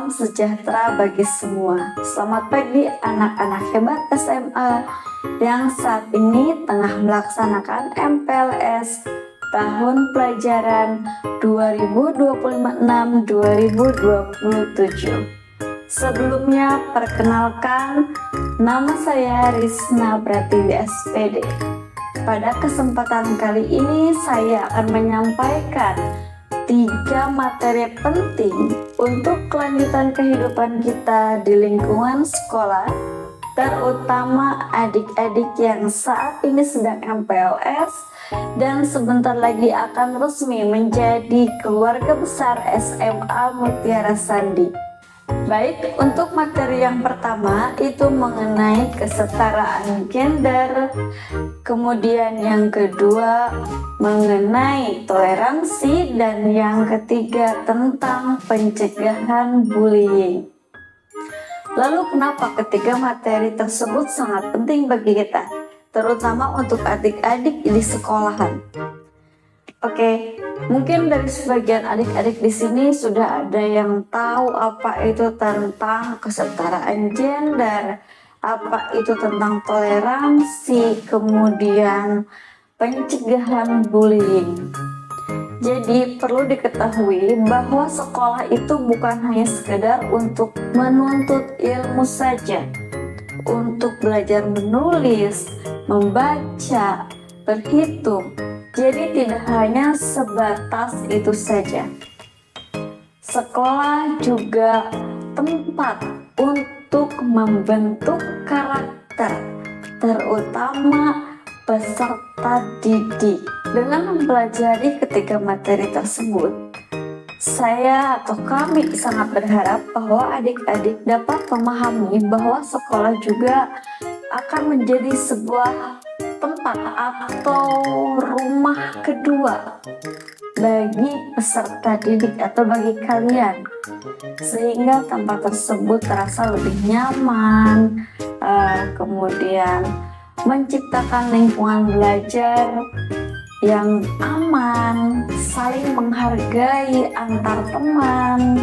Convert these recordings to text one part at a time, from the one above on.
salam sejahtera bagi semua. Selamat pagi anak-anak hebat SMA yang saat ini tengah melaksanakan MPLS tahun pelajaran 2025/6-2027. Sebelumnya perkenalkan, nama saya Risna Pratiwi SPD. Pada kesempatan kali ini saya akan menyampaikan 3 materi penting untuk kelanjutan kehidupan kita di lingkungan sekolah, terutama adik-adik yang saat ini sedang MPLS dan sebentar lagi akan resmi menjadi keluarga besar SMA Mutiara Sandi. Baik, untuk materi yang pertama itu mengenai kesetaraan gender, kemudian yang kedua mengenai toleransi, dan yang ketiga tentang pencegahan bullying. Lalu kenapa ketiga materi tersebut sangat penting bagi kita, terutama untuk adik-adik di sekolahan? Oke, mungkin dari sebagian adik-adik di sini sudah ada yang tahu apa itu tentang kesetaraan gender, apa itu tentang toleransi, kemudian pencegahan bullying. Jadi perlu diketahui bahwa sekolah itu bukan hanya sekedar untuk menuntut ilmu saja, untuk belajar menulis, membaca, berhitung. Jadi tidak hanya sebatas itu saja. Sekolah juga tempat untuk membentuk karakter, terutama peserta didik. Dengan mempelajari ketiga materi tersebut, saya atau kami sangat berharap bahwa adik-adik dapat memahami bahwa sekolah juga akan menjadi sebuah tempat atau rumah kedua bagi peserta didik atau bagi kalian, sehingga tempat tersebut terasa lebih nyaman, kemudian menciptakan lingkungan belajar yang aman, saling menghargai antar teman,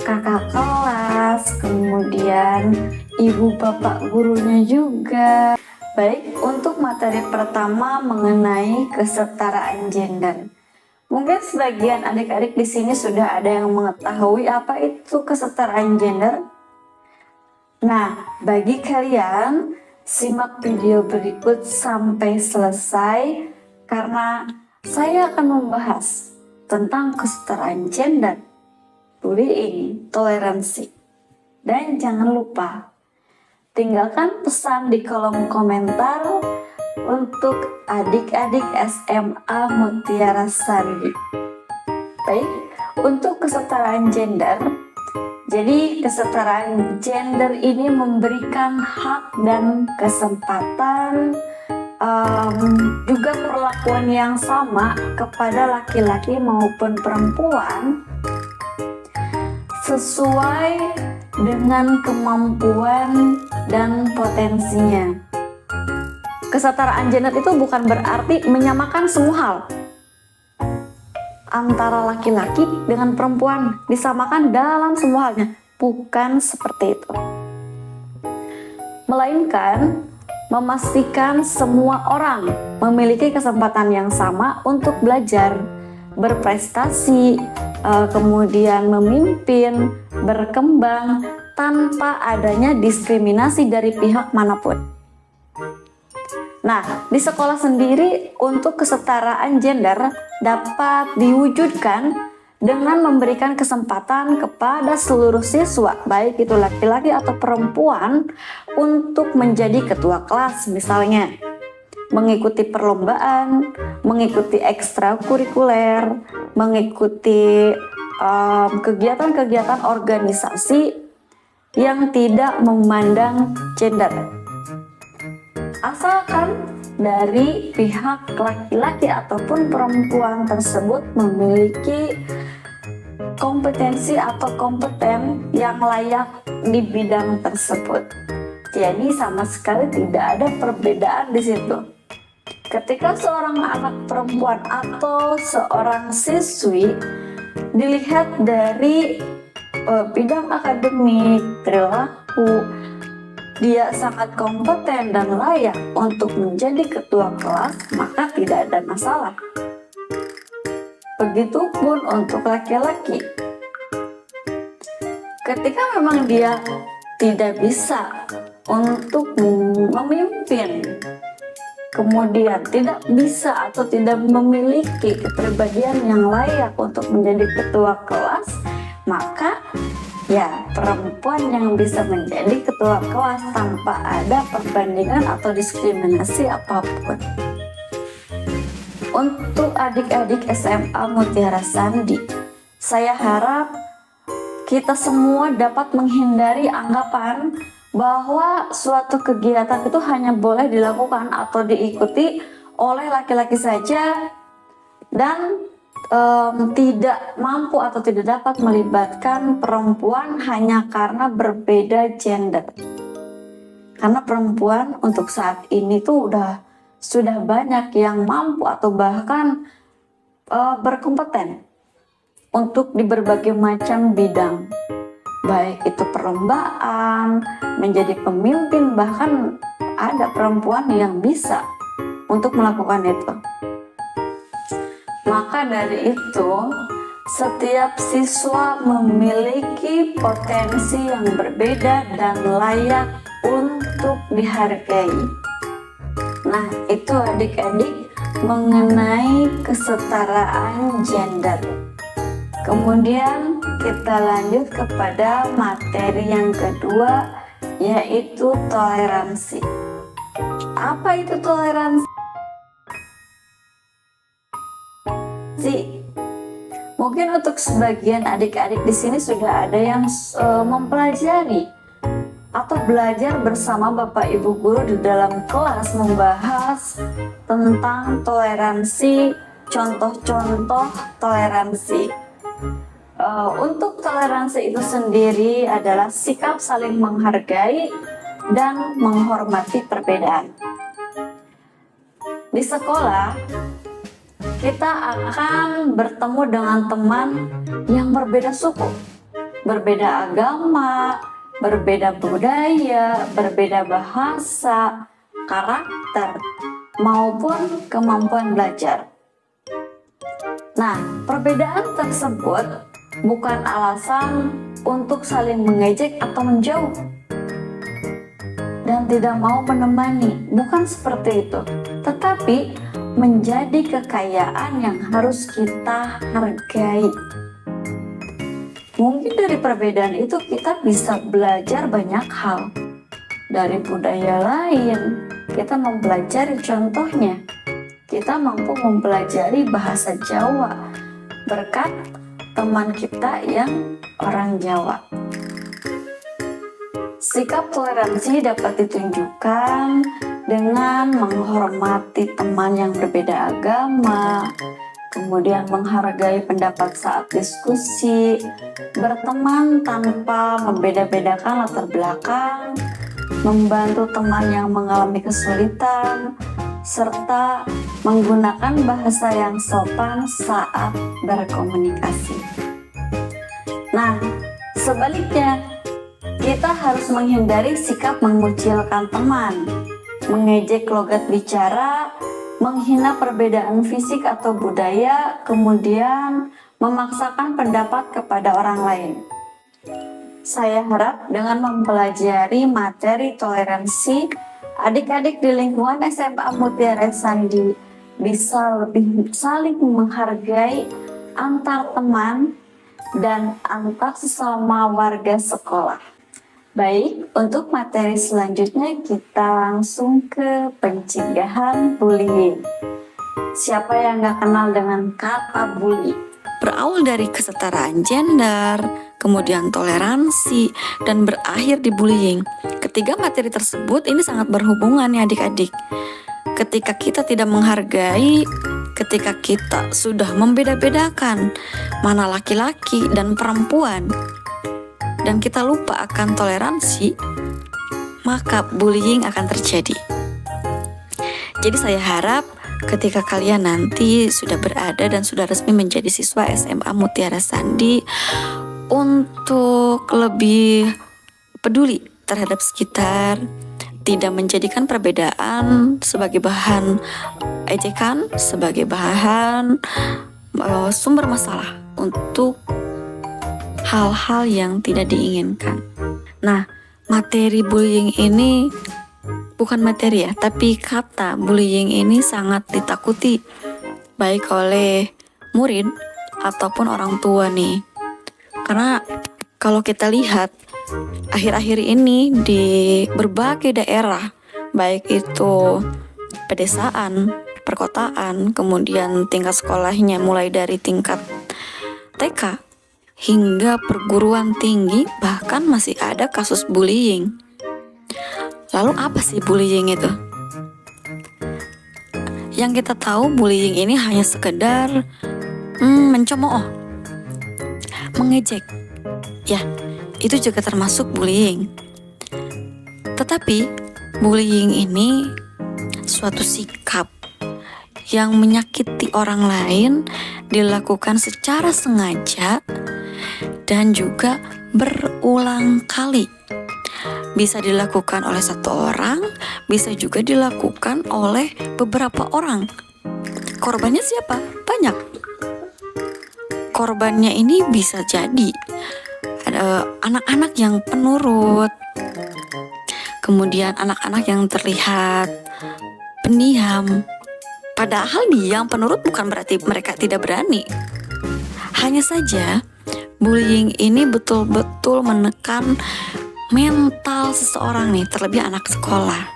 kakak kelas, kemudian ibu bapak gurunya juga. Baik, untuk materi pertama mengenai kesetaraan gender. Mungkin sebagian adik-adik di sini sudah ada yang mengetahui apa itu kesetaraan gender. Nah, bagi kalian, simak video berikut sampai selesai karena saya akan membahas tentang kesetaraan gender, bullying, toleransi. Dan jangan lupa tinggalkan pesan di kolom komentar untuk adik-adik SMA Mutiara Sandi. Baik, untuk kesetaraan gender, jadi kesetaraan gender ini memberikan hak dan kesempatan, juga perlakuan yang sama kepada laki-laki maupun perempuan sesuai dengan kemampuan dan potensinya. Kesetaraan gender itu bukan berarti menyamakan semua hal antara laki-laki dengan perempuan, disamakan dalam semua halnya. Bukan seperti itu. Melainkan memastikan semua orang memiliki kesempatan yang sama untuk belajar, berprestasi, kemudian memimpin, berkembang tanpa adanya diskriminasi dari pihak manapun. Nah, di sekolah sendiri untuk kesetaraan gender dapat diwujudkan dengan memberikan kesempatan kepada seluruh siswa, baik itu laki-laki atau perempuan, untuk menjadi ketua kelas misalnya, mengikuti perlombaan, mengikuti ekstrakurikuler, mengikuti kegiatan-kegiatan organisasi yang tidak memandang gender. Asalkan dari pihak laki-laki ataupun perempuan tersebut memiliki kompetensi atau kompeten yang layak di bidang tersebut. Jadi sama sekali tidak ada perbedaan di situ. Ketika seorang anak perempuan atau seorang siswi dilihat dari bidang akademik, perilaku, dia sangat kompeten dan layak untuk menjadi ketua kelas, maka tidak ada masalah. Begitupun untuk laki-laki. Ketika memang dia tidak bisa untuk memimpin, kemudian tidak bisa atau tidak memiliki kepribadian yang layak untuk menjadi ketua kelas, maka ya perempuan yang bisa menjadi ketua kelas tanpa ada perbandingan atau diskriminasi apapun. Untuk adik-adik SMA Mutiara Sandi, saya harap kita semua dapat menghindari anggapan bahwa suatu kegiatan itu hanya boleh dilakukan atau diikuti oleh laki-laki saja dan tidak mampu atau tidak dapat melibatkan perempuan hanya karena berbeda gender. Karena perempuan untuk saat ini tuh sudah banyak yang mampu atau bahkan berkompeten untuk di berbagai macam bidang, baik itu perlombaan, menjadi pemimpin, bahkan ada perempuan yang bisa untuk melakukan itu. Maka dari itu, setiap siswa memiliki potensi yang berbeda dan layak untuk dihargai. Nah, itu adik-adik mengenai kesetaraan gender. Kemudian kita lanjut kepada materi yang kedua, yaitu toleransi. Apa itu toleransi? Mungkin untuk sebagian adik-adik di sini sudah ada yang mempelajari atau belajar bersama Bapak Ibu guru di dalam kelas membahas tentang toleransi, contoh-contoh toleransi. Untuk toleransi itu sendiri adalah sikap saling menghargai dan menghormati perbedaan. Di sekolah, kita akan bertemu dengan teman yang berbeda suku, berbeda agama, berbeda budaya, berbeda bahasa, karakter, maupun kemampuan belajar. Nah, perbedaan tersebut bukan alasan untuk saling mengejek atau menjauh dan tidak mau menemani, bukan seperti itu, tetapi menjadi kekayaan yang harus kita hargai. Mungkin dari perbedaan itu kita bisa belajar banyak hal. Dari budaya lain, kita mempelajari contohnya. Kita mampu mempelajari bahasa Jawa berkat teman kita yang orang Jawa. Sikap toleransi dapat ditunjukkan dengan menghormati teman yang berbeda agama, kemudian menghargai pendapat saat diskusi, berteman tanpa membeda-bedakan latar belakang, membantu teman yang mengalami kesulitan, serta menggunakan bahasa yang sopan saat berkomunikasi. Nah, sebaliknya, kita harus menghindari sikap mengucilkan teman, mengejek logat bicara, menghina perbedaan fisik atau budaya, kemudian memaksakan pendapat kepada orang lain. Saya harap dengan mempelajari materi toleransi, adik-adik di lingkungan SMA Mutiara Sandi bisa lebih saling menghargai antar teman dan antar sesama warga sekolah. Baik, untuk materi selanjutnya kita langsung ke pencegahan bullying. Siapa yang gak kenal dengan kata bully? Berawal dari kesetaraan gender, kemudian toleransi, dan berakhir di bullying. Ketiga materi tersebut ini sangat berhubungan ya adik-adik. Ketika kita tidak menghargai, ketika kita sudah membeda-bedakan mana laki-laki dan perempuan, dan kita lupa akan toleransi, maka bullying akan terjadi. Jadi saya harap ketika kalian nanti sudah berada dan sudah resmi menjadi siswa SMA Mutiara Sandi, untuk lebih peduli terhadap sekitar, tidak menjadikan perbedaan sebagai bahan ejekan, sebagai bahan sumber masalah untuk hal-hal yang tidak diinginkan. Nah, materi bullying ini bukan materi ya, tapi kata bullying ini sangat ditakuti baik oleh murid ataupun orang tua nih. Karena kalau kita lihat akhir-akhir ini di berbagai daerah, baik itu pedesaan, perkotaan, kemudian tingkat sekolahnya mulai dari tingkat TK hingga perguruan tinggi, bahkan masih ada kasus bullying. Lalu apa sih bullying itu? Yang kita tahu bullying ini hanya sekedar mencemooh, mengejek. Ya, itu juga termasuk bullying. Tetapi bullying ini suatu sikap yang menyakiti orang lain, dilakukan secara sengaja dan juga berulang kali. Bisa dilakukan oleh satu orang, bisa juga dilakukan oleh beberapa orang. Korbannya siapa? Banyak. Korbannya ini bisa jadi ada anak-anak yang penurut, kemudian anak-anak yang terlihat pendiam. Padahal diam penurut bukan berarti mereka tidak berani. Hanya saja bullying ini betul-betul menekan mental seseorang nih, terlebih anak sekolah.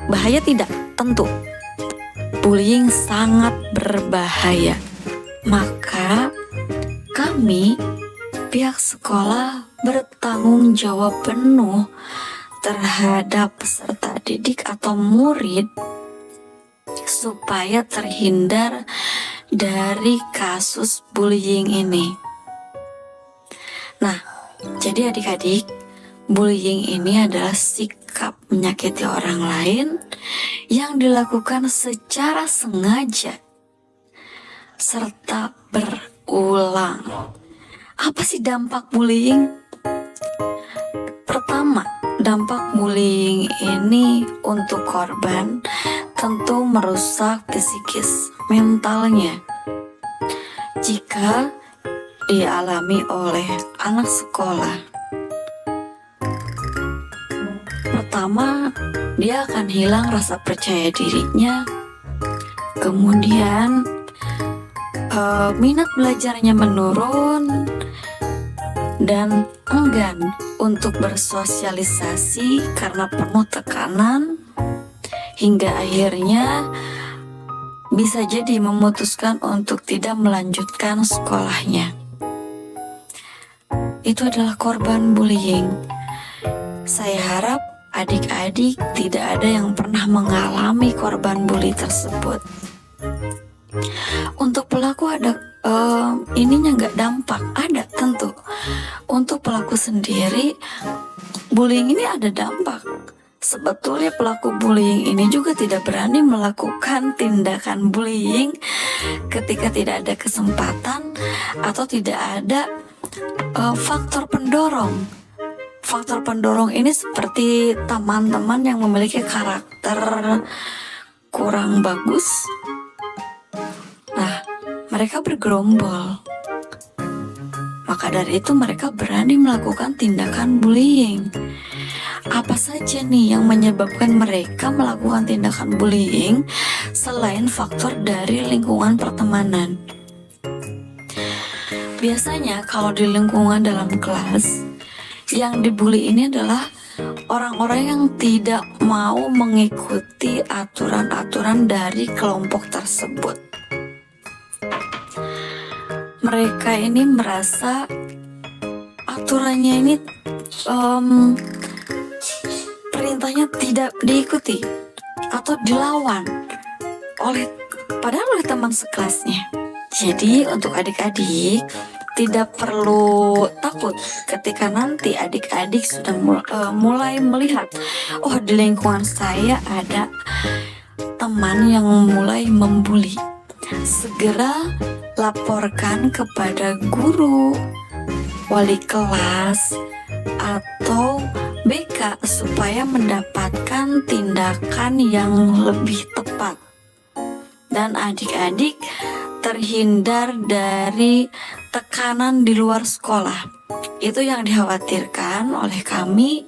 Bahaya tidak? Tentu. Bullying sangat berbahaya. Maka kami, pihak sekolah, bertanggung jawab penuh terhadap peserta didik atau murid supaya terhindar dari kasus bullying ini. Nah, jadi adik-adik, bullying ini adalah sikap menyakiti orang lain yang dilakukan secara sengaja serta berulang. Apa sih dampak bullying? Pertama, dampak bullying ini untuk korban tentu merusak psikis mentalnya. Jika dialami oleh anak sekolah, pertama, dia akan hilang rasa percaya dirinya. Kemudian minat belajarnya menurun dan enggan untuk bersosialisasi karena penuh tekanan, hingga akhirnya bisa jadi memutuskan untuk tidak melanjutkan sekolahnya. Itu adalah korban bullying. Saya harap adik-adik tidak ada yang pernah mengalami korban bully tersebut. Untuk pelaku ada ininya nggak dampak? Ada tentu. Untuk pelaku sendiri, bullying ini ada dampak. Sebetulnya pelaku bullying ini juga tidak berani melakukan tindakan bullying ketika tidak ada kesempatan atau tidak ada faktor pendorong. Faktor pendorong ini seperti teman-teman yang memiliki karakter kurang bagus. Nah, mereka bergerombol. Maka dari itu mereka berani melakukan tindakan bullying. Apa saja nih yang menyebabkan mereka melakukan tindakan bullying selain faktor dari lingkungan pertemanan? Biasanya kalau di lingkungan dalam kelas, yang dibully ini adalah orang-orang yang tidak mau mengikuti aturan-aturan dari kelompok tersebut. Mereka ini merasa aturannya ini perintahnya tidak diikuti atau dilawan padahal oleh teman sekelasnya. Jadi untuk adik-adik tidak perlu takut ketika nanti adik-adik sudah mulai melihat, oh di lingkungan saya ada teman yang mulai membuli. Segera laporkan kepada guru, wali kelas atau BK supaya mendapatkan tindakan yang lebih tepat dan adik-adik terhindar dari tekanan di luar sekolah. Itu yang dikhawatirkan oleh kami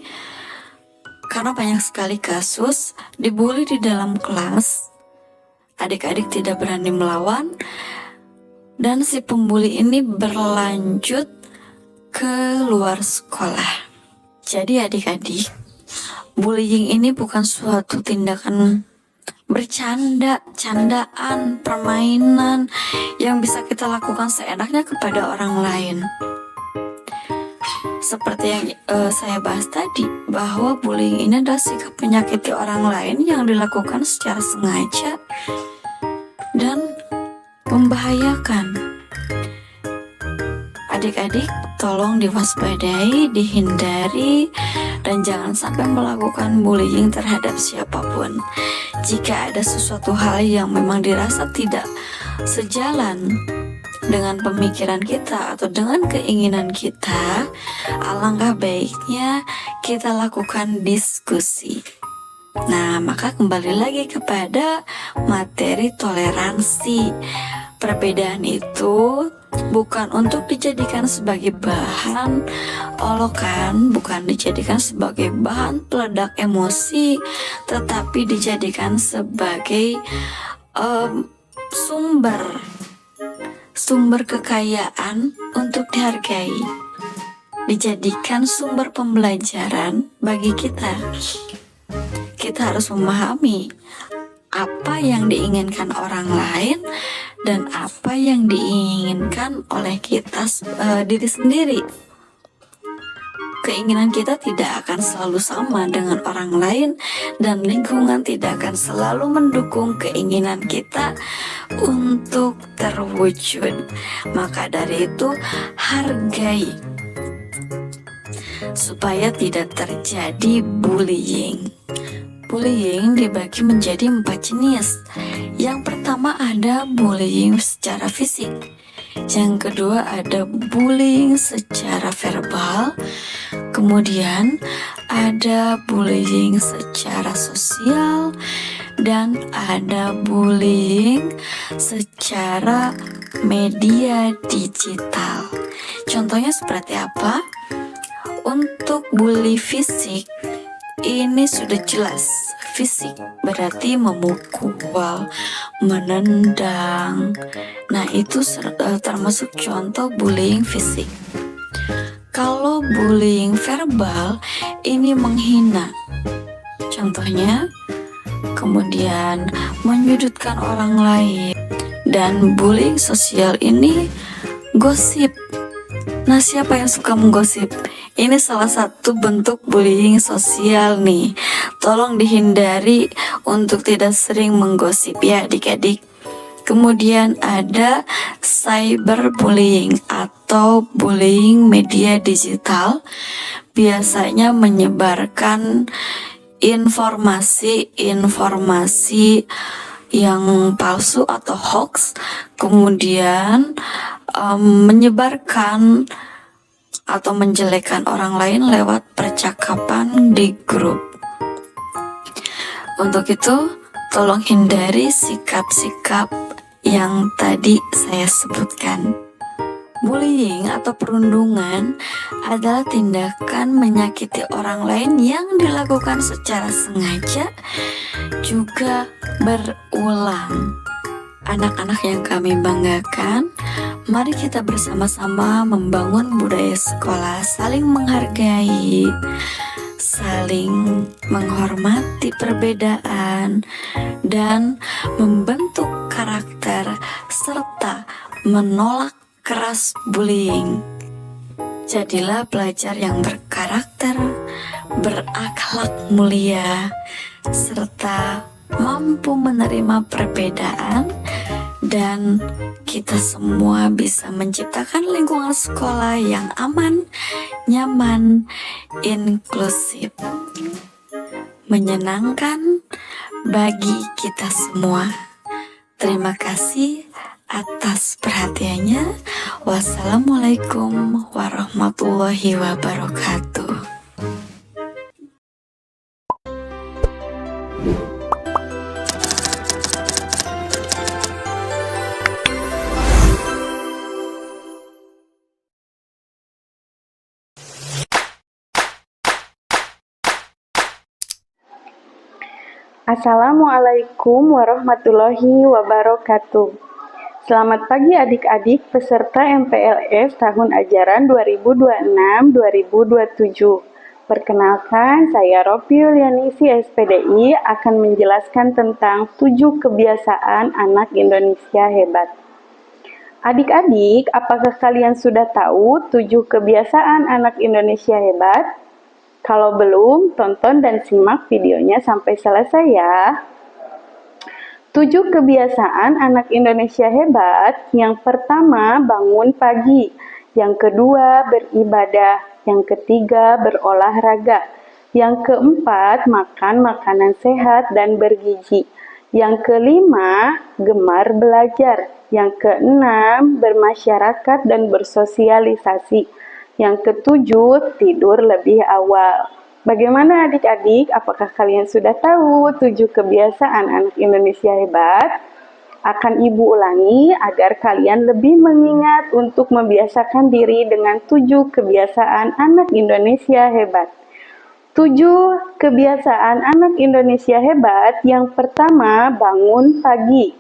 karena banyak sekali kasus dibully di dalam kelas. Adik-adik tidak berani melawan dan si pembuli ini berlanjut ke luar sekolah. Jadi adik-adik, bullying ini bukan suatu tindakan bercanda, candaan, permainan yang bisa kita lakukan seenaknya kepada orang lain. Seperti yang saya bahas tadi, bahwa bullying ini adalah sikap menyakiti orang lain yang dilakukan secara sengaja dan membahayakan. Adik-adik, tolong diwaspadai, dihindari, dan jangan sampai melakukan bullying terhadap siapapun. Jika ada sesuatu hal yang memang dirasa tidak sejalan dengan pemikiran kita atau dengan keinginan kita, alangkah baiknya kita lakukan diskusi. Nah, maka kembali lagi kepada materi toleransi. Perbedaan itu bukan untuk dijadikan sebagai bahan olokan, bukan dijadikan sebagai bahan peledak emosi, tetapi dijadikan sebagai sumber kekayaan untuk dihargai, dijadikan sumber pembelajaran bagi kita. Kita harus memahami apa yang diinginkan orang lain dan apa yang diinginkan oleh kita diri sendiri. Keinginan kita tidak akan selalu sama dengan orang lain dan lingkungan tidak akan selalu mendukung keinginan kita untuk terwujud. Maka dari itu hargai supaya tidak terjadi bullying. Bullying dibagi menjadi 4 jenis. Yang pertama ada bullying secara fisik. Yang kedua ada bullying secara verbal. Kemudian ada bullying secara sosial dan ada bullying secara media digital. Contohnya seperti apa? Untuk bully fisik ini sudah jelas. Fisik berarti memukul, menendang. Nah, itu termasuk contoh bullying fisik. Kalau bullying verbal ini menghina. Contohnya, kemudian menyudutkan orang lain. Dan bullying sosial ini gosip. Nah, siapa yang suka menggosip? Ini salah satu bentuk bullying sosial nih. Tolong dihindari untuk tidak sering menggosip ya adik-adik. Kemudian ada cyberbullying atau bullying media digital. Biasanya menyebarkan informasi yang palsu atau hoax. Kemudian menyebarkan atau menjelekkan orang lain lewat percakapan di grup. Untuk itu, tolong hindari sikap-sikap yang tadi saya sebutkan. Bullying atau perundungan adalah tindakan menyakiti orang lain yang dilakukan secara sengaja juga berulang. Anak-anak yang kami banggakan, mari kita bersama-sama membangun budaya sekolah saling menghargai, saling menghormati perbedaan, dan membentuk karakter serta menolak keras bullying. Jadilah pelajar yang berkarakter, berakhlak mulia, serta mampu menerima perbedaan, dan kita semua bisa menciptakan lingkungan sekolah yang aman, nyaman, inklusif, menyenangkan bagi kita semua. Terima kasih atas perhatiannya. Wassalamualaikum warahmatullahi wabarakatuh. Assalamualaikum warahmatullahi wabarakatuh. Selamat pagi adik-adik peserta MPLS tahun ajaran 2026-2027. Perkenalkan, saya Ropi Yulianisi SPDI akan menjelaskan tentang 7 kebiasaan anak Indonesia hebat. Adik-adik, apakah kalian sudah tahu 7 kebiasaan anak Indonesia hebat? Kalau belum, tonton dan simak videonya sampai selesai ya. 7 kebiasaan anak Indonesia hebat. Yang pertama, bangun pagi. Yang kedua, beribadah. Yang ketiga, berolahraga. Yang keempat, makan makanan sehat dan bergizi. Yang kelima, gemar belajar. Yang keenam, bermasyarakat dan bersosialisasi. Yang ketujuh, tidur lebih awal. Bagaimana adik-adik? Apakah kalian sudah tahu 7 kebiasaan anak Indonesia hebat? Akan Ibu ulangi agar kalian lebih mengingat untuk membiasakan diri dengan 7 kebiasaan anak Indonesia hebat. 7 kebiasaan anak Indonesia hebat. Yang pertama, bangun pagi.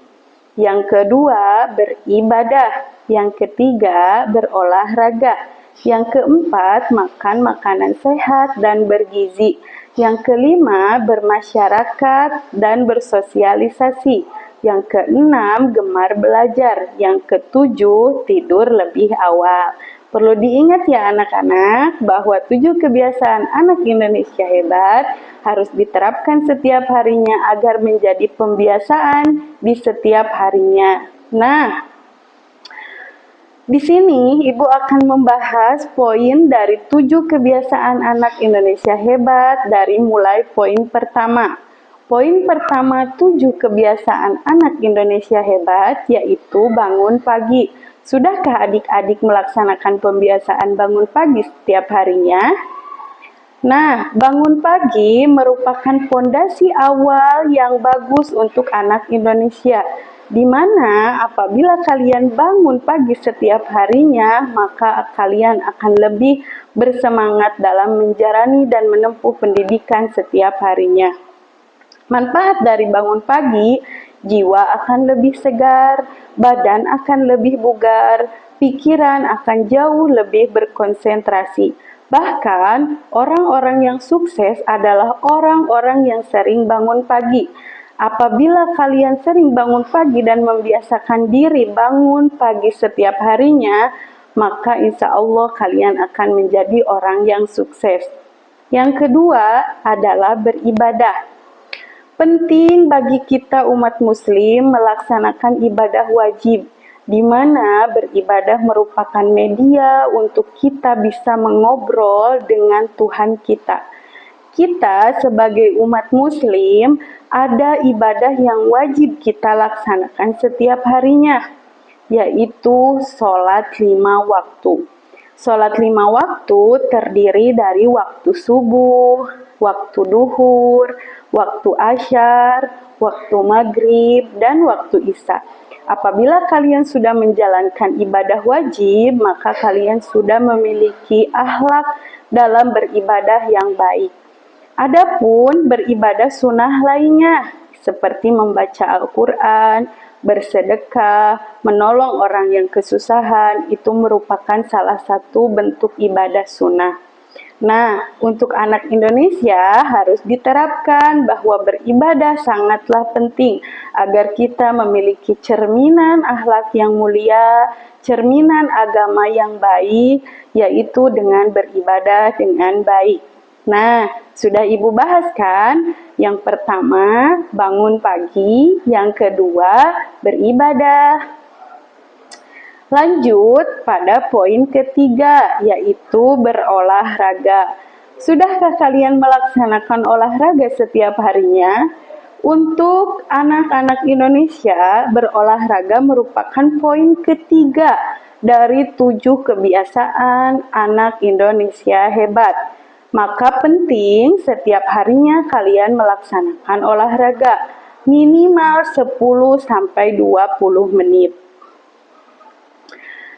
Yang kedua, beribadah. Yang ketiga, berolahraga. Yang keempat, makan makanan sehat dan bergizi. Yang kelima, bermasyarakat dan bersosialisasi. Yang keenam, gemar belajar. Yang ketujuh, tidur lebih awal. Perlu diingat ya anak-anak, bahwa 7 kebiasaan anak Indonesia hebat harus diterapkan setiap harinya agar menjadi pembiasaan di setiap harinya. Nah, di sini Ibu akan membahas poin dari 7 kebiasaan anak Indonesia hebat dari mulai poin pertama. Poin pertama 7 kebiasaan anak Indonesia hebat yaitu bangun pagi. Sudahkah adik-adik melaksanakan pembiasaan bangun pagi setiap harinya? Nah, bangun pagi merupakan fondasi awal yang bagus untuk anak Indonesia, di mana apabila kalian bangun pagi setiap harinya, maka kalian akan lebih bersemangat dalam menjalani dan menempuh pendidikan setiap harinya. Manfaat dari bangun pagi, jiwa akan lebih segar, badan akan lebih bugar, pikiran akan jauh lebih berkonsentrasi. Bahkan, orang-orang yang sukses adalah orang-orang yang sering bangun pagi. Apabila kalian sering bangun pagi dan membiasakan diri bangun pagi setiap harinya, maka insya Allah kalian akan menjadi orang yang sukses. Yang kedua adalah beribadah. Penting bagi kita umat muslim melaksanakan ibadah wajib, di mana beribadah merupakan media untuk kita bisa mengobrol dengan Tuhan kita. Kita sebagai umat muslim ada ibadah yang wajib kita laksanakan setiap harinya, yaitu sholat 5 waktu. Sholat 5 waktu terdiri dari waktu subuh, waktu duhur, waktu asyar, waktu maghrib, dan waktu isya. Apabila kalian sudah menjalankan ibadah wajib, maka kalian sudah memiliki akhlak dalam beribadah yang baik. Adapun beribadah sunnah lainnya, seperti membaca Al-Quran, bersedekah, menolong orang yang kesusahan, itu merupakan salah satu bentuk ibadah sunnah. Nah, untuk anak Indonesia harus diterapkan bahwa beribadah sangatlah penting agar kita memiliki cerminan akhlak yang mulia, cerminan agama yang baik, yaitu dengan beribadah dengan baik. Nah, sudah Ibu bahas kan? Yang pertama, bangun pagi. Yang kedua, beribadah. Lanjut pada poin ketiga, yaitu berolahraga. Sudahkah kalian melaksanakan olahraga setiap harinya? Untuk anak-anak Indonesia, berolahraga merupakan poin ketiga dari 7 kebiasaan anak Indonesia hebat. Maka penting setiap harinya kalian melaksanakan olahraga minimal 10-20 menit.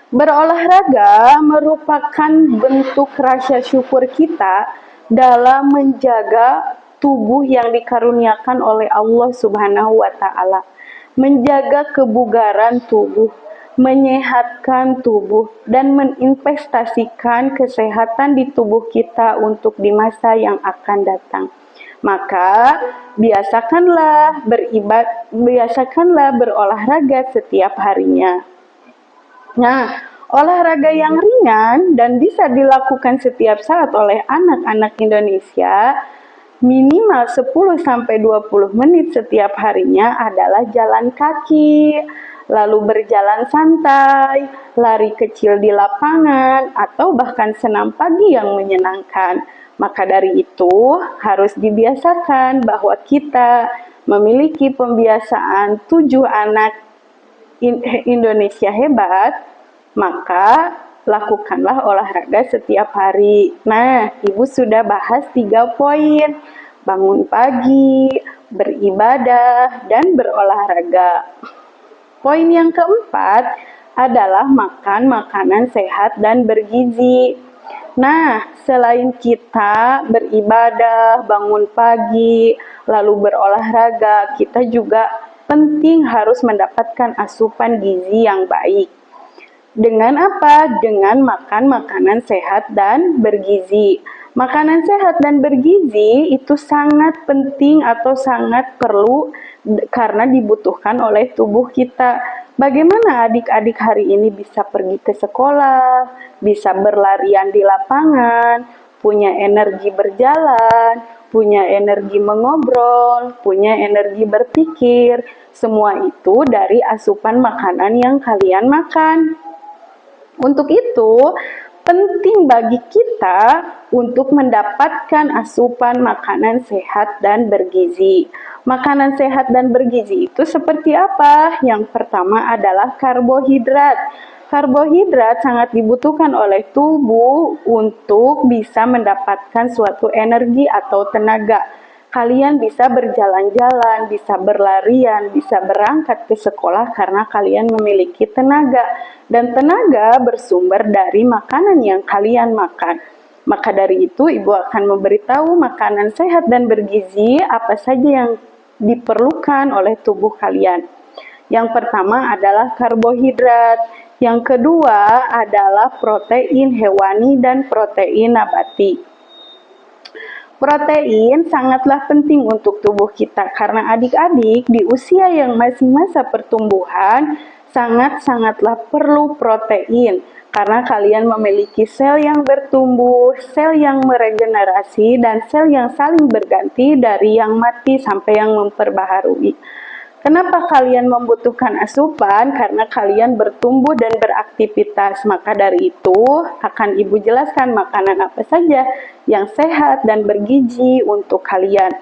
Berolahraga merupakan bentuk rasa syukur kita dalam menjaga tubuh yang dikaruniakan oleh Allah Subhanahu wa Ta'ala, menjaga kebugaran tubuh, menyehatkan tubuh, dan menginvestasikan kesehatan di tubuh kita untuk di masa yang akan datang. Maka biasakanlah berolahraga setiap harinya. Nah, olahraga yang ringan dan bisa dilakukan setiap saat oleh anak-anak Indonesia minimal 10-20 menit setiap harinya adalah jalan kaki, lalu berjalan santai, lari kecil di lapangan, atau bahkan senam pagi yang menyenangkan. Maka dari itu harus dibiasakan bahwa kita memiliki pembiasaan 7 anak Indonesia hebat, maka lakukanlah olahraga setiap hari. Nah, Ibu sudah bahas 3 poin. Bangun pagi, beribadah, dan berolahraga. Poin yang keempat adalah makan makanan sehat dan bergizi. Nah, selain kita beribadah, bangun pagi, lalu berolahraga, kita juga penting harus mendapatkan asupan gizi yang baik. Dengan apa? Dengan makan makanan sehat dan bergizi. Makanan sehat dan bergizi itu sangat penting atau sangat perlu karena dibutuhkan oleh tubuh kita. Bagaimana adik-adik hari ini bisa pergi ke sekolah, bisa berlarian di lapangan, punya energi berjalan, punya energi mengobrol, punya energi berpikir. Semua itu dari asupan makanan yang kalian makan. Untuk itu, penting bagi kita untuk mendapatkan asupan makanan sehat dan bergizi. Makanan sehat dan bergizi itu seperti apa? Yang pertama adalah karbohidrat. Karbohidrat sangat dibutuhkan oleh tubuh untuk bisa mendapatkan suatu energi atau tenaga. Kalian bisa berjalan-jalan, bisa berlarian, bisa berangkat ke sekolah karena kalian memiliki tenaga. Dan tenaga bersumber dari makanan yang kalian makan. Maka dari itu, Ibu akan memberitahu makanan sehat dan bergizi apa saja yang diperlukan oleh tubuh kalian. Yang pertama adalah karbohidrat. Yang kedua adalah protein hewani dan protein nabati. Protein sangatlah penting untuk tubuh kita karena adik-adik di usia yang masih masa pertumbuhan sangat-sangatlah perlu protein karena kalian memiliki sel yang bertumbuh, sel yang meregenerasi, dan sel yang saling berganti dari yang mati sampai yang memperbaharui. Kenapa kalian membutuhkan asupan? Karena kalian bertumbuh dan beraktivitas. Maka dari itu akan Ibu jelaskan makanan apa saja yang sehat dan bergizi untuk kalian.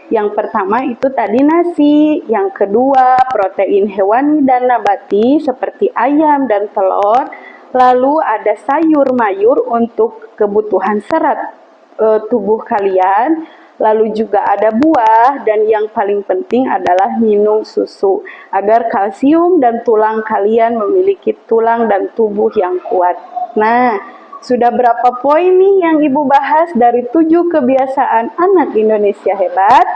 Yang pertama itu tadi nasi, yang kedua protein hewani dan nabati seperti ayam dan telur, lalu ada sayur mayur untuk kebutuhan serat tubuh kalian, lalu juga ada buah, dan yang paling penting adalah minum susu agar kalsium dan tulang kalian memiliki tulang dan tubuh yang kuat. Nah, sudah berapa poin nih yang Ibu bahas dari 7 kebiasaan anak Indonesia hebat?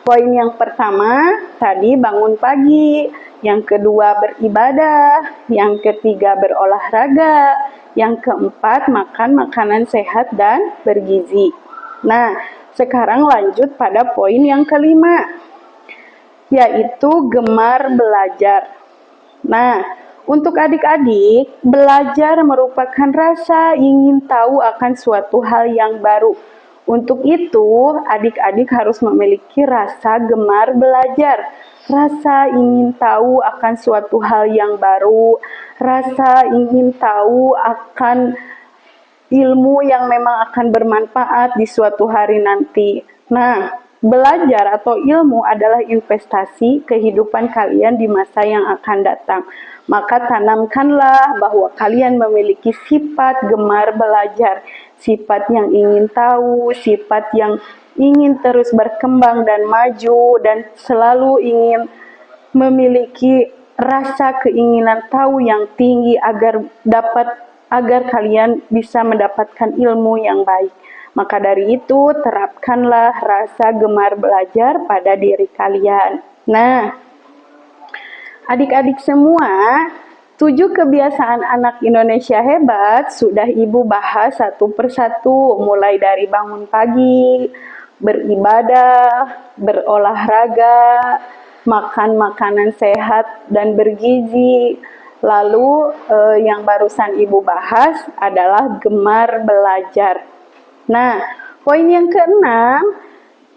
Poin yang pertama tadi bangun pagi, yang kedua beribadah, yang ketiga berolahraga, yang keempat makan makanan sehat dan bergizi. Nah, sekarang lanjut pada poin yang kelima, yaitu gemar belajar. Nah, untuk adik-adik, belajar merupakan rasa ingin tahu akan suatu hal yang baru. Untuk itu, adik-adik harus memiliki rasa gemar belajar, rasa ingin tahu akan suatu hal yang baru, rasa ingin tahu akan ilmu yang memang akan bermanfaat di suatu hari nanti. Nah, Belajar atau ilmu adalah investasi kehidupan kalian di masa yang akan datang. Maka tanamkanlah bahwa kalian memiliki sifat gemar belajar, sifat yang ingin tahu, sifat yang ingin terus berkembang dan maju, dan selalu ingin memiliki rasa keinginan tahu yang tinggi agar kalian bisa mendapatkan ilmu yang baik. Maka dari itu, terapkanlah rasa gemar belajar pada diri kalian. Nah, adik-adik semua, 7 kebiasaan anak Indonesia hebat sudah Ibu bahas satu persatu, mulai dari bangun pagi, beribadah, berolahraga, makan makanan sehat dan bergizi. Lalu yang barusan Ibu bahas adalah gemar belajar. Nah, poin yang keenam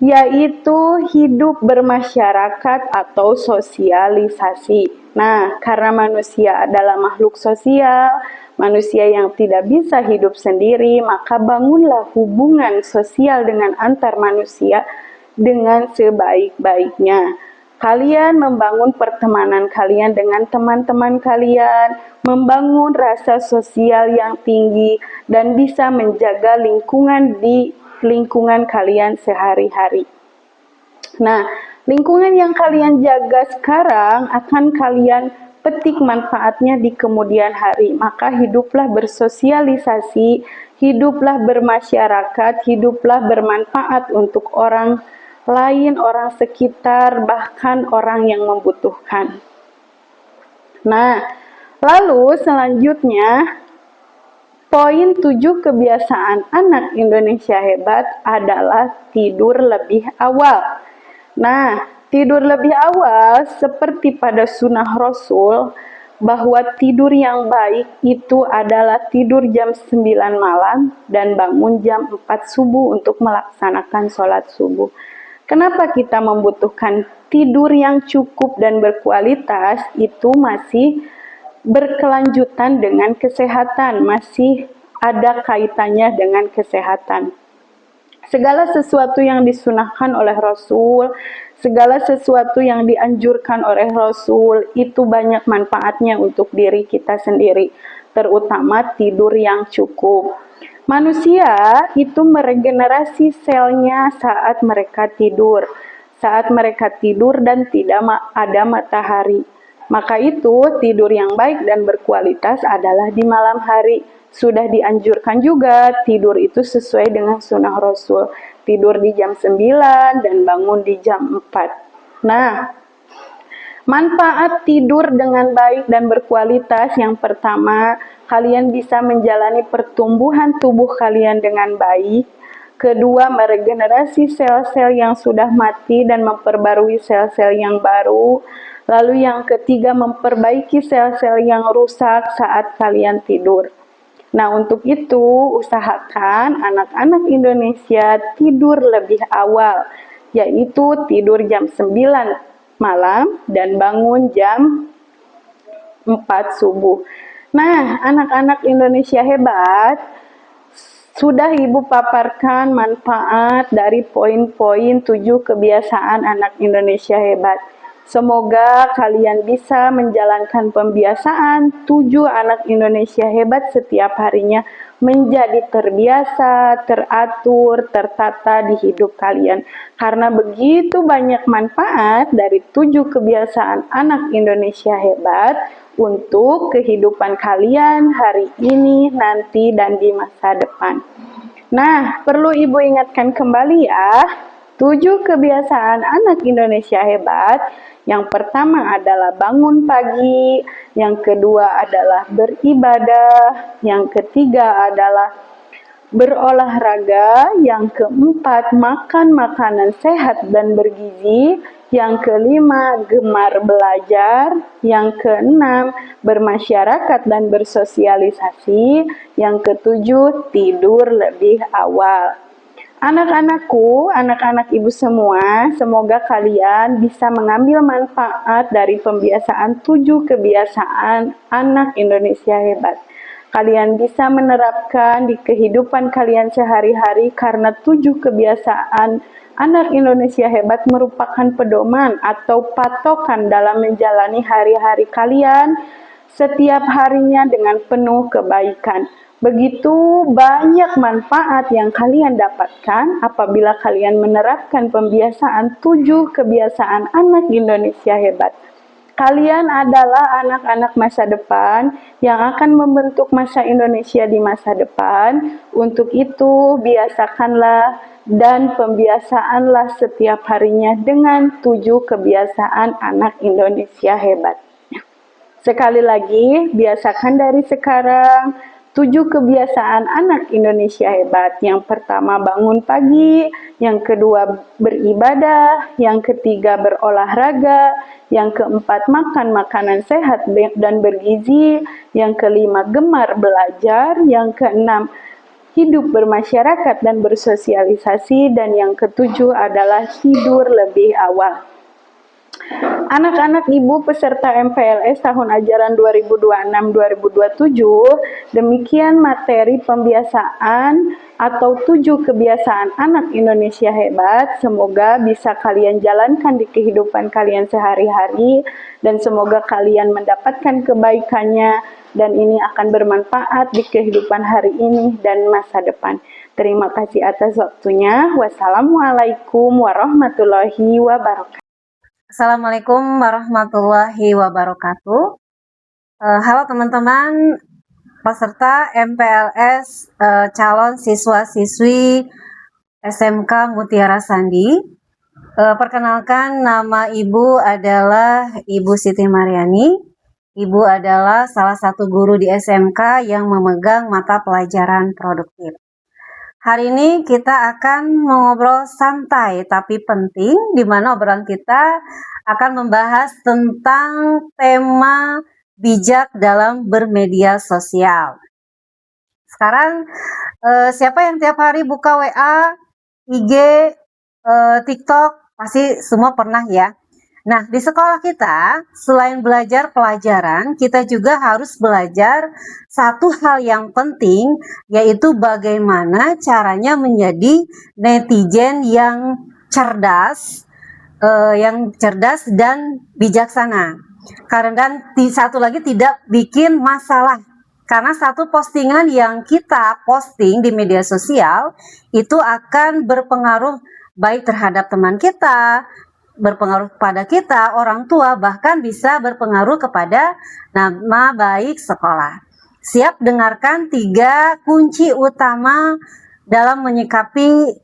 yaitu hidup bermasyarakat atau sosialisasi. Nah, karena manusia adalah makhluk sosial, manusia yang tidak bisa hidup sendiri, maka bangunlah hubungan sosial dengan antar manusia dengan sebaik-baiknya. Kalian membangun pertemanan kalian dengan teman-teman kalian, membangun rasa sosial yang tinggi, dan bisa menjaga lingkungan di lingkungan kalian sehari-hari. Nah, lingkungan yang kalian jaga sekarang akan kalian petik manfaatnya di kemudian hari. Maka hiduplah bersosialisasi, hiduplah bermasyarakat, hiduplah bermanfaat untuk orang lain, orang sekitar, bahkan orang yang membutuhkan. Nah, lalu selanjutnya, poin 7 kebiasaan anak Indonesia hebat adalah tidur lebih awal. Nah, tidur lebih awal seperti pada sunnah Rasul, bahwa tidur yang baik itu adalah tidur jam 9 malam dan bangun jam 4 subuh untuk melaksanakan sholat subuh. Kenapa kita membutuhkan tidur yang cukup dan berkualitas? Itu masih berkelanjutan dengan kesehatan, masih ada kaitannya dengan kesehatan. Segala sesuatu yang disunahkan oleh Rasul, segala sesuatu yang dianjurkan oleh Rasul, itu banyak manfaatnya untuk diri kita sendiri, terutama tidur yang cukup. Manusia itu meregenerasi selnya saat mereka tidur dan tidak ada matahari. Maka itu tidur yang baik dan berkualitas adalah di malam hari. Sudah dianjurkan juga tidur itu sesuai dengan sunnah Rasul. Tidur di jam 9 dan bangun di jam 4. Nah, manfaat tidur dengan baik dan berkualitas, yang pertama, kalian bisa menjalani pertumbuhan tubuh kalian dengan baik. Kedua, meregenerasi sel-sel yang sudah mati dan memperbarui sel-sel yang baru. Lalu yang ketiga, memperbaiki sel-sel yang rusak saat kalian tidur. Nah, untuk itu, usahakan anak-anak Indonesia tidur lebih awal, yaitu tidur jam 9 malam dan bangun jam 4 subuh. Nah, anak-anak Indonesia hebat, sudah Ibu paparkan manfaat dari poin-poin 7 kebiasaan anak Indonesia hebat. Semoga kalian bisa menjalankan pembiasaan 7 anak Indonesia hebat setiap harinya menjadi terbiasa, teratur, tertata di hidup kalian. Karena begitu banyak manfaat dari 7 kebiasaan anak Indonesia hebat untuk kehidupan kalian hari ini, nanti, dan di masa depan. Nah, perlu Ibu ingatkan kembali ya, 7 kebiasaan anak Indonesia hebat. Yang pertama adalah bangun pagi, yang kedua adalah beribadah, yang ketiga adalah berolahraga, yang keempat makan makanan sehat dan bergizi, yang kelima gemar belajar, yang keenam bermasyarakat dan bersosialisasi, yang ketujuh tidur lebih awal. Anak-anakku, anak-anak Ibu semua, semoga kalian bisa mengambil manfaat dari pembiasaan 7 kebiasaan anak Indonesia hebat. kalian bisa menerapkan di kehidupan kalian sehari-hari karena 7 kebiasaan anak Indonesia hebat merupakan pedoman atau patokan dalam menjalani hari-hari kalian setiap harinya dengan penuh kebaikan. Begitu banyak manfaat yang kalian dapatkan apabila kalian menerapkan pembiasaan 7 kebiasaan anak Indonesia hebat. Kalian adalah anak-anak masa depan yang akan membentuk masa Indonesia di masa depan. Untuk itu, biasakanlah dan pembiasaanlah setiap harinya dengan 7 kebiasaan anak Indonesia hebat. Sekali lagi, biasakan dari sekarang 7 kebiasaan anak Indonesia hebat. Yang pertama bangun pagi, yang kedua beribadah, yang ketiga berolahraga, yang keempat makan makanan sehat dan bergizi, yang kelima gemar belajar, yang keenam hidup bermasyarakat dan bersosialisasi, dan yang ketujuh adalah tidur lebih awal. Anak-anak ibu peserta MPLS tahun ajaran 2026-2027, demikian materi pembiasaan atau 7 kebiasaan anak Indonesia hebat. Semoga bisa kalian jalankan di kehidupan kalian sehari-hari dan semoga kalian mendapatkan kebaikannya dan ini akan bermanfaat di kehidupan hari ini dan masa depan. Terima kasih atas waktunya. Wassalamualaikum warahmatullahi wabarakatuh. Assalamualaikum warahmatullahi wabarakatuh. Halo teman-teman peserta MPLS calon siswa-siswi SMK Mutiara Sandi. Perkenalkan, nama Ibu adalah Ibu Siti Mariani. Ibu adalah salah satu guru di SMK yang memegang mata pelajaran produktif. Hari ini kita akan mengobrol santai tapi penting, di mana obrolan kita akan membahas tentang tema bijak dalam bermedia sosial. Sekarang siapa yang tiap hari buka WA, IG, TikTok, pasti semua pernah ya. Nah, di sekolah kita, selain belajar pelajaran, kita juga harus belajar satu hal yang penting, yaitu bagaimana caranya menjadi netizen yang cerdas dan bijaksana. Karena satu lagi tidak bikin masalah. Karena satu postingan yang kita posting di media sosial, itu akan berpengaruh baik terhadap teman kita, berpengaruh kepada kita, orang tua, bahkan bisa berpengaruh kepada nama baik sekolah. Siap dengarkan 3 kunci utama dalam menyikapi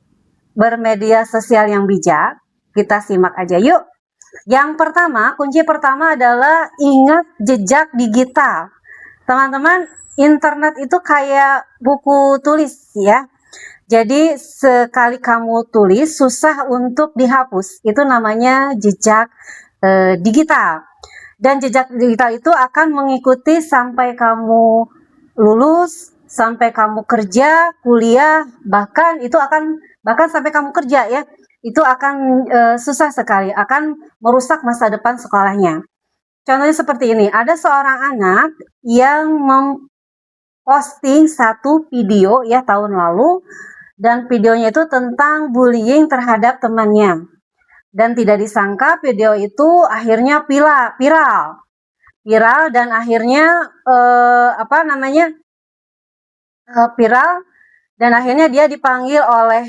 bermedia sosial yang bijak? Kita simak aja yuk. Yang pertama, kunci pertama adalah ingat jejak digital. Teman-teman, internet itu kayak buku tulis ya. Jadi sekali kamu tulis susah untuk dihapus. Itu namanya jejak digital. Dan jejak digital itu akan mengikuti sampai kamu lulus, sampai kamu kerja, kuliah, bahkan sampai kamu kerja ya. Itu akan susah sekali, akan merusak masa depan sekolahnya. Contohnya seperti ini, ada seorang anak yang memposting satu video ya tahun lalu, dan videonya itu tentang bullying terhadap temannya. Dan tidak disangka video itu akhirnya viral dan akhirnya viral dan akhirnya dia dipanggil oleh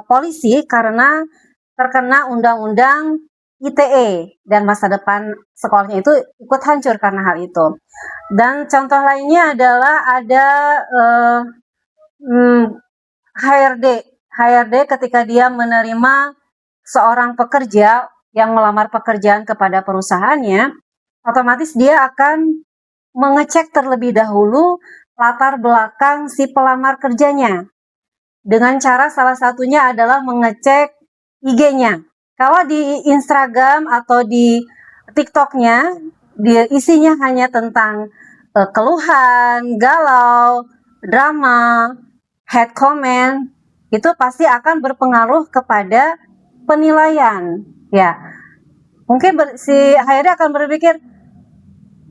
polisi karena terkena undang-undang ITE dan masa depan sekolahnya itu ikut hancur karena hal itu. Dan contoh lainnya adalah ada HRD ketika dia menerima seorang pekerja yang melamar pekerjaan kepada perusahaannya, otomatis dia akan mengecek terlebih dahulu latar belakang si pelamar kerjanya. Dengan cara salah satunya adalah mengecek IG-nya. Kalau di Instagram atau di TikTok-nya, isinya hanya tentang keluhan, galau, drama, head comment, itu pasti akan berpengaruh kepada penilaian. Ya, mungkin si HRD akan berpikir,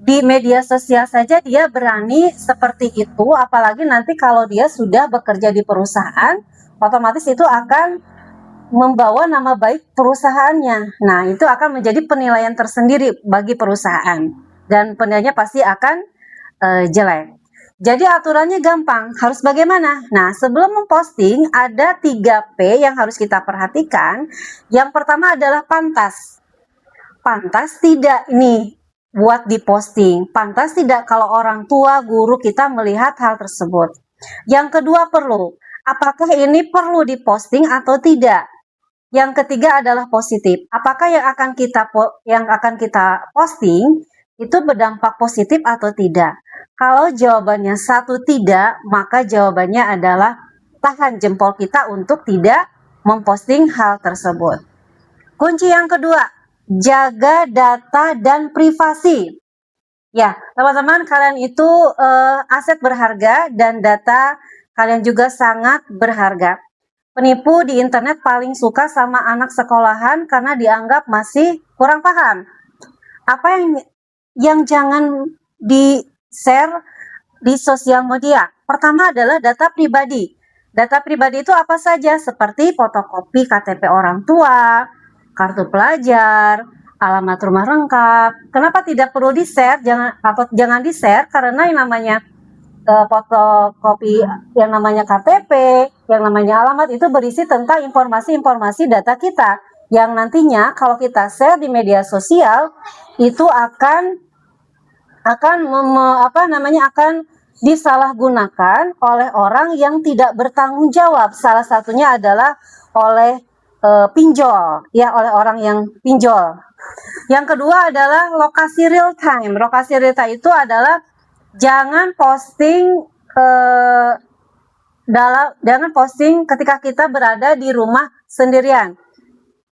di media sosial saja dia berani seperti itu, apalagi nanti kalau dia sudah bekerja di perusahaan, otomatis itu akan membawa nama baik perusahaannya. Nah, itu akan menjadi penilaian tersendiri bagi perusahaan dan penilaiannya pasti akan jelek. Jadi aturannya gampang, harus bagaimana? Nah, sebelum memposting ada 3P yang harus kita perhatikan. Yang pertama adalah pantas. Pantas tidak ini buat diposting. Pantas tidak kalau orang tua, guru kita melihat hal tersebut. Yang kedua perlu, apakah ini perlu diposting atau tidak? Yang ketiga adalah positif. Apakah yang akan kita posting itu berdampak positif atau tidak? Kalau jawabannya satu tidak, maka jawabannya adalah tahan jempol kita untuk tidak memposting hal tersebut. Kunci yang kedua, jaga data dan privasi. Ya, teman-teman, kalian itu aset berharga dan data kalian juga sangat berharga. Penipu di internet paling suka sama anak sekolahan karena dianggap masih kurang paham. Apa yang jangan di-share di sosial media? Pertama adalah data pribadi. Data pribadi itu apa saja? Seperti fotokopi KTP orang tua, kartu pelajar, alamat rumah lengkap. Kenapa tidak perlu di-share? Jangan di-share karena yang namanya fotokopi, yang namanya KTP, yang namanya alamat itu berisi tentang informasi-informasi data kita yang nantinya kalau kita share di media sosial itu akan disalahgunakan oleh orang yang tidak bertanggung jawab. Salah satunya adalah oleh pinjol, ya, oleh orang yang pinjol. Yang kedua adalah lokasi real time. Lokasi real time itu adalah jangan posting ketika kita berada di rumah sendirian,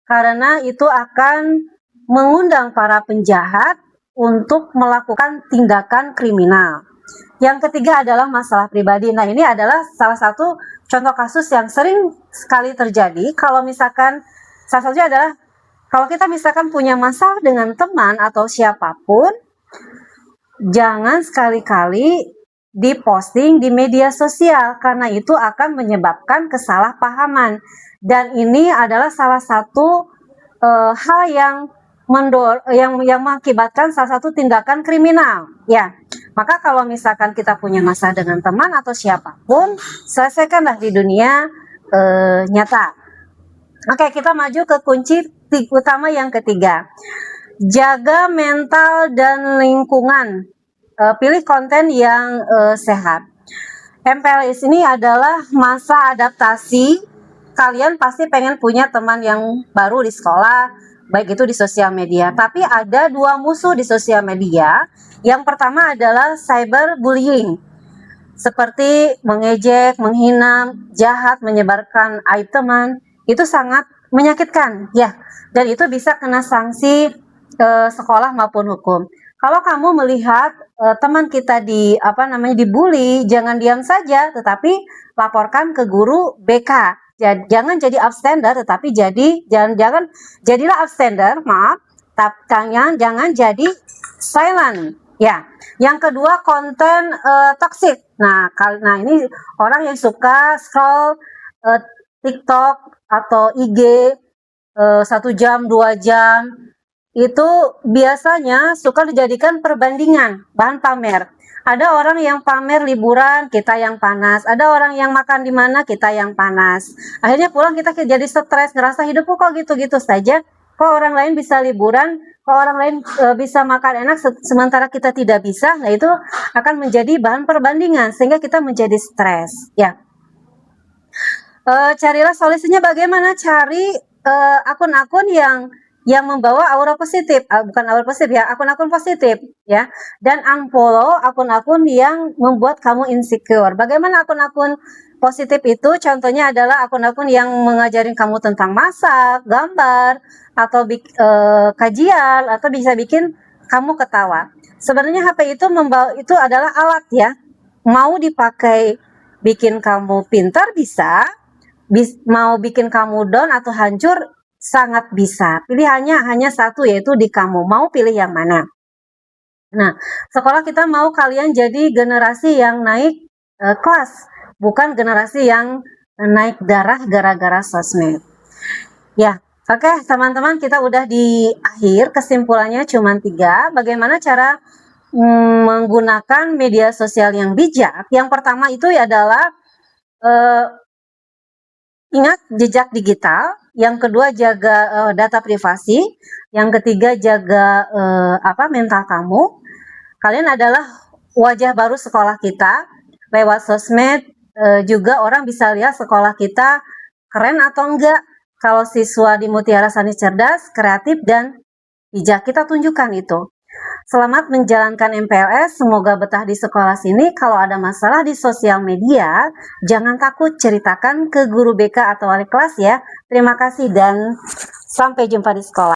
karena itu akan mengundang para penjahat untuk melakukan tindakan kriminal. Yang ketiga adalah masalah pribadi. Nah, ini adalah salah satu contoh kasus yang sering sekali terjadi. Kalau misalkan salah satunya adalah kalau kita misalkan punya masalah dengan teman atau siapapun, jangan sekali-kali diposting di media sosial karena itu akan menyebabkan kesalahpahaman, dan ini adalah salah satu hal yang mengakibatkan salah satu tindakan kriminal, ya. Maka kalau misalkan kita punya masalah dengan teman atau siapapun, selesaikanlah di dunia nyata. Oke, kita maju ke kunci utama yang ketiga. Jaga mental dan lingkungan. Pilih konten yang sehat. MPLS ini adalah masa adaptasi. Kalian pasti pengen punya teman yang baru di sekolah, baik itu di sosial media. Tapi ada dua musuh di sosial media. Yang pertama adalah cyberbullying, seperti mengejek, menghina, jahat, menyebarkan aib teman. Itu sangat menyakitkan, ya. Dan itu bisa kena sanksi sekolah maupun hukum. Kalau kamu melihat teman kita dibully, jangan diam saja, tetapi laporkan ke guru BK. Jangan jadi abstander, tetapi jadilah abstander, maaf, jangan jadi silent. Ya, yang kedua konten toxic. Nah, ini orang yang suka scroll TikTok atau IG 1 jam, 2 jam, itu biasanya suka dijadikan perbandingan, bahan pamer. Ada orang yang pamer liburan, kita yang panas. Ada orang yang makan di mana, kita yang panas. Akhirnya pulang kita jadi stres, ngerasa hidupku kok gitu-gitu saja. Kok orang lain bisa liburan, kok orang lain bisa makan enak, sementara kita tidak bisa. Nah, itu akan menjadi bahan perbandingan, sehingga kita menjadi stres. Ya. Carilah solusinya bagaimana? Cari akun-akun yang membawa aura positif, bukan aura positif ya, akun-akun positif ya, dan unfollow akun-akun yang membuat kamu insecure. Bagaimana akun-akun positif itu? Contohnya adalah akun-akun yang mengajarin kamu tentang masak, gambar, atau kajian, atau bisa bikin kamu ketawa. Sebenarnya HP itu adalah alat ya, mau dipakai bikin kamu pintar bisa, mau bikin kamu down atau hancur sangat bisa. Pilihannya hanya satu, yaitu di kamu. Mau pilih yang mana? Nah, sekolah kita mau kalian jadi generasi yang naik kelas, bukan generasi yang naik darah gara-gara sosmed. Ya, oke teman-teman, kita udah di akhir, kesimpulannya cuma 3. Bagaimana cara menggunakan media sosial yang bijak? Yang pertama itu adalah ingat jejak digital, yang kedua jaga data privasi, yang ketiga jaga mental kamu. Kalian adalah wajah baru sekolah kita. Lewat sosmed juga orang bisa lihat sekolah kita keren atau enggak. Kalau siswa di Mutiara Sani cerdas, kreatif, dan bijak, kita tunjukkan itu. Selamat menjalankan MPLS, semoga betah di sekolah sini. Kalau ada masalah di sosial media, jangan takut ceritakan ke guru BK atau wali kelas ya. Terima kasih dan sampai jumpa di sekolah.